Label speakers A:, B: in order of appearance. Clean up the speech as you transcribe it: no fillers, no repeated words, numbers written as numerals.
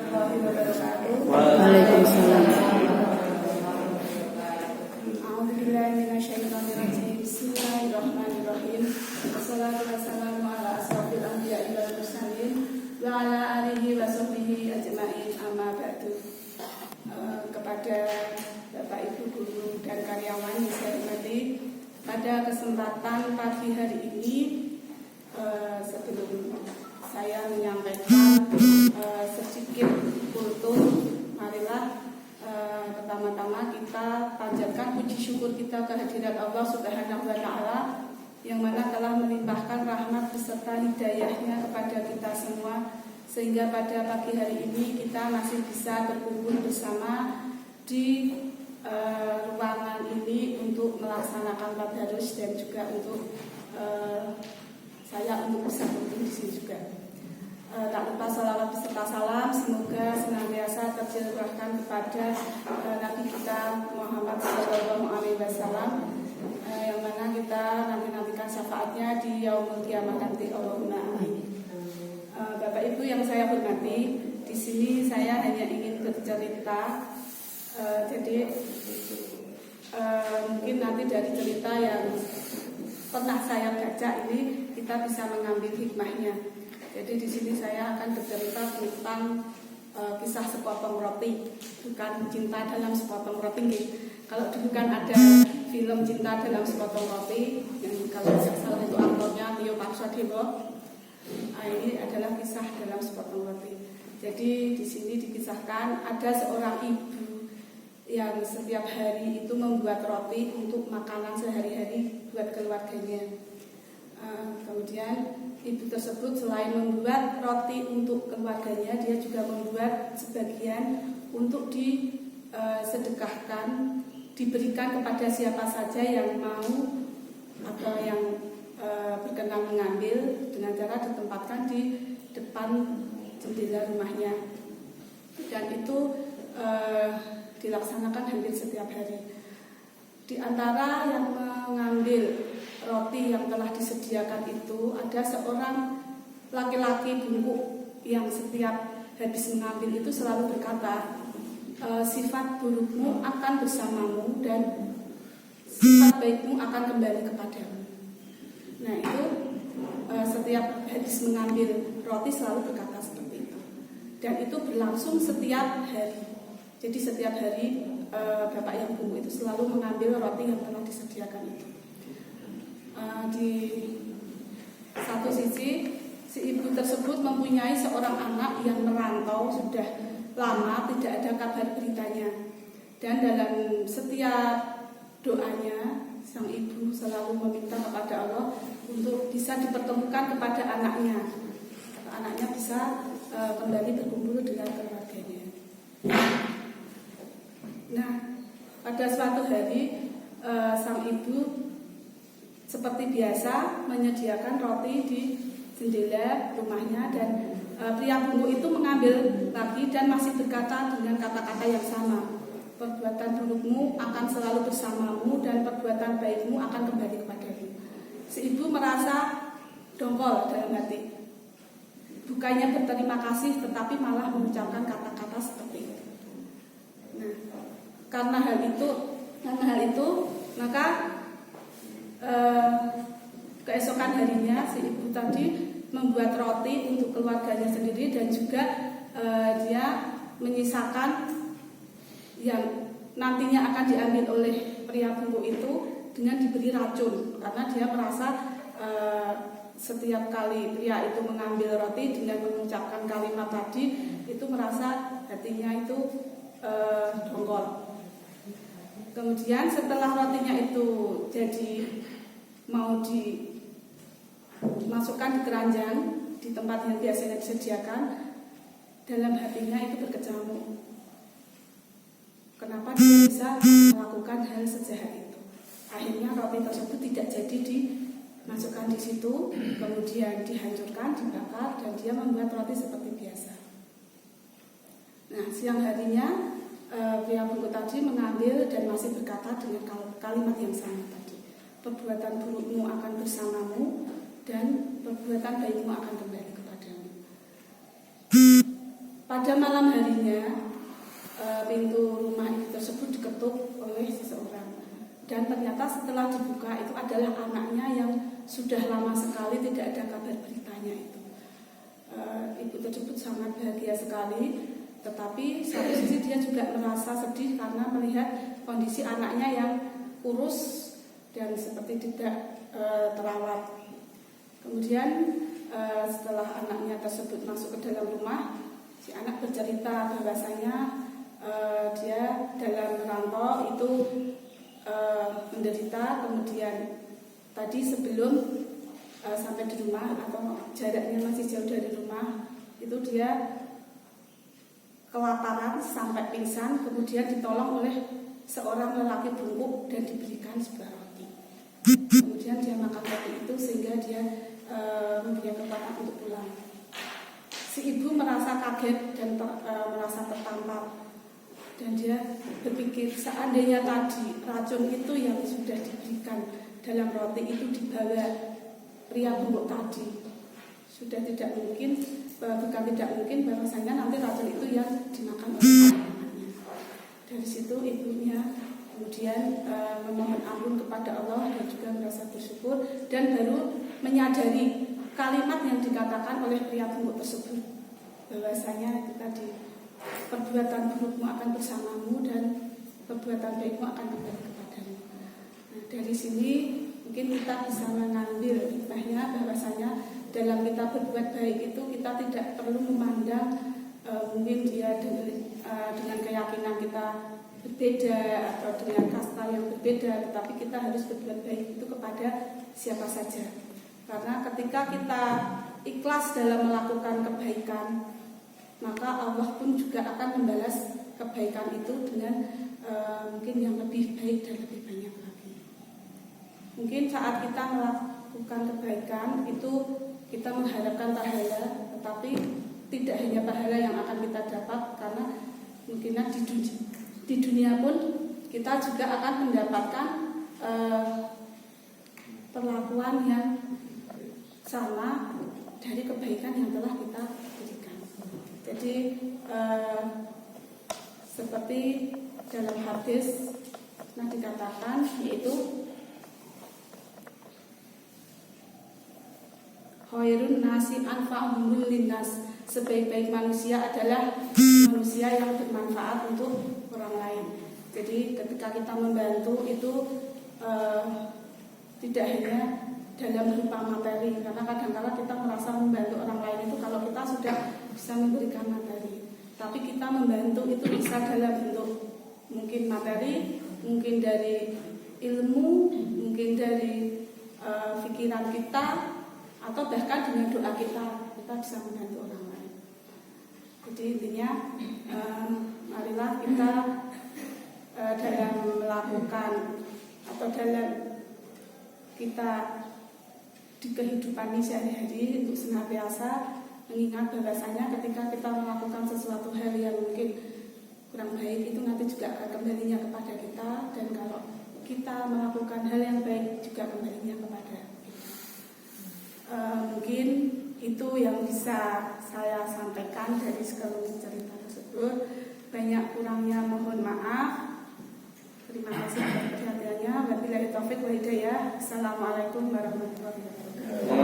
A: warahmatullahi wabarakatuh.
B: Waalaikumsalam.
A: A'udzubillahi minasyaitonirrajim. Bismillahirrahmanirrahim. Wassalatu wassalamu ala asrofil anbiya'i wal mursalin wa ala alihi wa sahbihi ajma'in, amma ba'du. Kepada Bapak Ibu guru dan karyawan yang saya hormati, pada kesempatan pagi hari ini, sebelum saya menyampaikan sedikit kultur, marilah pertama-tama kita panjatkan puji syukur kita kehadirat Allah Subhanahu wa Ta'ala yang mana telah melimpahkan rahmat beserta hidayahnya kepada kita semua, sehingga pada pagi hari ini kita masih bisa berkumpul bersama di ruangan ini untuk melaksanakan tadarus dan juga untuk saya untuk bisa berkumpul di sini juga. Tak lupa salawat beserta salam semoga senantiasa tercurahkan kepada Nabi kita Muhammad SAW, yang mana kita nantikan syafaatnya di yaumul qiyamah nanti. Allahumma amin. Bapak Ibu yang saya hormati, di sini saya hanya ingin bercerita. Jadi mungkin nanti dari cerita yang pernah saya baca ini kita bisa mengambil hikmahnya. Jadi di sini saya akan bercerita tentang kisah sepotong roti, bukan cinta dalam sepotong roti. Kalau dulu kan ada film Cinta dalam Sepotong Roti, yang kalau tidak salah itu aktornya Tio Pakusadewo. Ini adalah kisah dalam sepotong roti. Jadi di sini dikisahkan ada seorang ibu yang setiap hari itu membuat roti untuk makanan sehari-hari buat keluarganya. Kemudian ibu tersebut selain membuat roti untuk keluarganya, dia juga membuat sebagian untuk disedekahkan, diberikan kepada siapa saja yang mau atau yang berkenan mengambil, dengan cara ditempatkan di depan jendela rumahnya. Dan itu dilaksanakan hampir setiap hari. Di antara yang mengambil roti yang telah disediakan itu ada seorang laki-laki bungkuk yang setiap habis mengambil itu selalu berkata, sifat burukmu akan bersamamu dan sifat baikmu akan kembali kepadamu. Nah itu setiap habis mengambil roti selalu berkata seperti itu. Dan itu berlangsung setiap hari. Jadi setiap hari bapak yang bungkuk itu selalu mengambil roti yang telah disediakan itu. Di satu sisi, si ibu tersebut mempunyai seorang anak yang merantau sudah lama, tidak ada kabar beritanya. Dan dalam setiap doanya, sang ibu selalu meminta kepada Allah untuk bisa dipertemukan kepada anaknya. Anaknya bisa kembali berkumpul dengan keluarganya. Nah, pada suatu hari sang ibu seperti biasa menyediakan roti di jendela rumahnya, dan pria bungkuk itu mengambil lagi dan masih berkata dengan kata-kata yang sama, perbuatan burukmu akan selalu bersamamu dan perbuatan baikmu akan kembali kepadamu. Si ibu merasa dongkol dalam hati, bukannya berterima kasih tetapi malah mengucapkan kata-kata seperti itu. Nah, karena hal itu maka keesokan harinya si ibu tadi membuat roti untuk keluarganya sendiri, dan juga dia menyisakan yang nantinya akan diambil oleh pria bungkuk itu dengan diberi racun, karena dia merasa setiap kali pria itu mengambil roti dengan mengucapkan kalimat tadi itu merasa hatinya itu dongkol. Kemudian setelah rotinya itu jadi mau dimasukkan di keranjang di tempat yang biasanya disediakan, dalam hatinya itu berkecamuk. Kenapa dia bisa melakukan hal sejahat itu? Akhirnya roti tersebut tidak jadi dimasukkan di situ, kemudian dihancurkan, dibakar, dan dia membuat roti seperti biasa. Nah, siang harinya pria bungkuk tadi mengambil dan masih berkata dengan kalimat yang sama tadi, perbuatan burukmu akan bersamamu dan perbuatan baikmu akan kembali kepadamu. Pada pada malam harinya pintu rumah itu tersebut diketuk oleh seseorang, dan ternyata setelah dibuka itu adalah anaknya yang sudah lama sekali tidak ada kabar beritanya itu. Ibu tersebut sangat bahagia sekali, tetapi satu sisi dia juga merasa sedih karena melihat kondisi anaknya yang kurus dan seperti tidak terawat. Kemudian setelah anaknya tersebut masuk ke dalam rumah, si anak bercerita bahwasanya dia dalam rantau itu menderita. Kemudian tadi sebelum sampai di rumah atau jaraknya masih jauh dari rumah itu dia kelaparan sampai pingsan, kemudian ditolong oleh seorang lelaki bungkuk dan diberikan sebuah roti. Kemudian dia makan roti itu sehingga dia mempunyai kekuatan untuk pulang. Si ibu merasa kaget dan merasa tertampar, dan dia berpikir seandainya tadi racun itu yang sudah diberikan dalam roti itu dibawa pria bungkuk tadi, sudah tidak mungkin, bukan tidak mungkin bahwasanya nanti racun itu yang dimakan oleh anaknya. Dari situ ibunya kemudian memohon ampun kepada Allah dan juga merasa bersyukur, dan baru menyadari kalimat yang dikatakan oleh pria bungkuk tersebut, bahwasanya itu tadi, perbuatan burukmu akan bersamamu dan perbuatan baikmu akan kembali kepadamu. Nah, dari sini mungkin kita bisa mengambil hikmahnya bahwasanya dalam kita berbuat baik itu kita tidak perlu memandang mungkin dia dengan keyakinan kita berbeda atau dengan kasta yang berbeda, tetapi kita harus berbuat baik itu kepada siapa saja. Karena ketika kita ikhlas dalam melakukan kebaikan, maka Allah pun juga akan membalas kebaikan itu dengan mungkin yang lebih baik dan lebih banyak lagi. Mungkin saat kita melakukan kebaikan itu kita mengharapkan pahala, tetapi tidak hanya pahala yang akan kita dapat, karena mungkin di dunia pun kita juga akan mendapatkan perlakuan yang sama dari kebaikan yang telah kita berikan. Jadi seperti dalam hadis nah dikatakan, yaitu khairun nasi anfa'uhum linnas, sebaik-baik manusia adalah manusia yang bermanfaat untuk orang lain. Jadi ketika kita membantu itu tidak hanya dalam berupa materi, karena kadang-kadang kita merasa membantu orang lain itu kalau kita sudah bisa memberikan materi, tapi kita membantu itu bisa dalam bentuk mungkin materi, mungkin dari ilmu, mungkin dari pikiran kita, atau bahkan dengan doa kita bisa membantu orang lain. Jadi intinya marilah kita dalam melakukan atau dalam kita di kehidupan ini sehari-hari untuk senantiasa mengingat bahwasanya ketika kita melakukan sesuatu hal yang mungkin kurang baik itu nanti juga akan kembalinya kepada kita, dan kalau kita melakukan hal yang baik juga kembalinya kepada kita. Mungkin itu yang bisa saya sampaikan dari sekelumit cerita tersebut. Banyak kurangnya mohon maaf. Terima kasih atas perhatiannya. Wabillahi taufiq wal hidayah. Assalamualaikum warahmatullahi wabarakatuh.